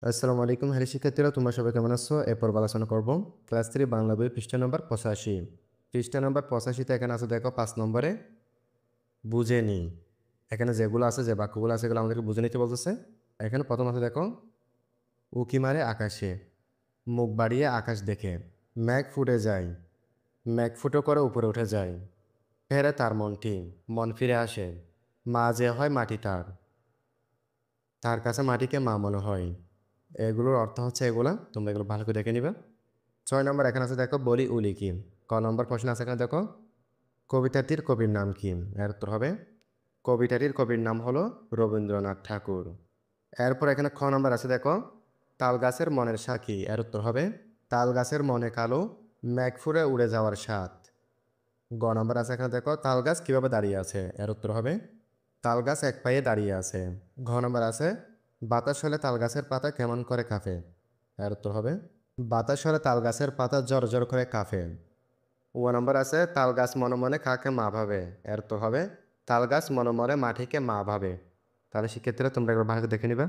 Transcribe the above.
আসসালামু আলাইকুম হ্যালো শিক্ষার্থীরা, তোমরা সবাই কেমন আছো? এরপর আলোচনা করব ক্লাস 3 বাংলা বই পৃষ্ঠা নম্বর 85। পৃষ্ঠা নম্বর 85তে এখানে আছে দেখো 5 নম্বরে বুঝে নিই। এখানে যেগুলো আছে, যে বাক্যগুলো আছে, এগুলো আমাদেরকে বুঝে নিতে বলতেছে। এখানে প্রথম আছে দেখো, উকি মারে আকাশে, মুখ বাড়িয়ে আকাশ দেখে, মেঘ ফুটে যায়, মেঘ ফুটো করে উপরে উঠে যায়, ফেরে তার মনটি, মন ফিরে আসে, মা যে হয় মাটি তার, তার কাছে মাটিকে মা মনে হয়। এগুলোর অর্থ হচ্ছে এগুলা, তোমরা এগুলো ভালো করে দেখে নিবে। 6 নম্বর এখানে আছে দেখো, বলি উলি কি। ক নম্বর প্রশ্ন আছে এখানে দেখো, কবিতাটির কবির নাম কি। এর উত্তর হবে, কবিতাটির কবির নাম হলো রবীন্দ্রনাথ ঠাকুর। এরপর এখানে খ নম্বর আছে দেখো, তাল গাছের মনের সাক্ষী। এর উত্তর হবে, তাল গাছের মনে কালো, মেঘ ফুঁড়ে উড়ে যাওয়ার স্বাদ। গ নম্বর আছে এখানে দেখো, তাল গাছ কিভাবে দাঁড়িয়ে আছে। এর উত্তর হবে, তাল গাছ এক পায়ে দাঁড়িয়ে আছে। ঘ নম্বর আছে, বাতাস হলে তাল গাছের পাতা কেমন করে কাঁপে। এর উত্তর হবে, বাতাস হলে তাল গাছের পাতা জ্বর জ্বর করে কাঁপে। ও নম্বর আছে, তাল গাছ মনে মনে কাকে মা ভাবে। এর উত্তর হবে, তাল গাছ মনে মনে মাটিকে মা ভাবে। তাহলে শিক্ষার্থীরা তোমরা একবার ভালো করে দেখে নিবে।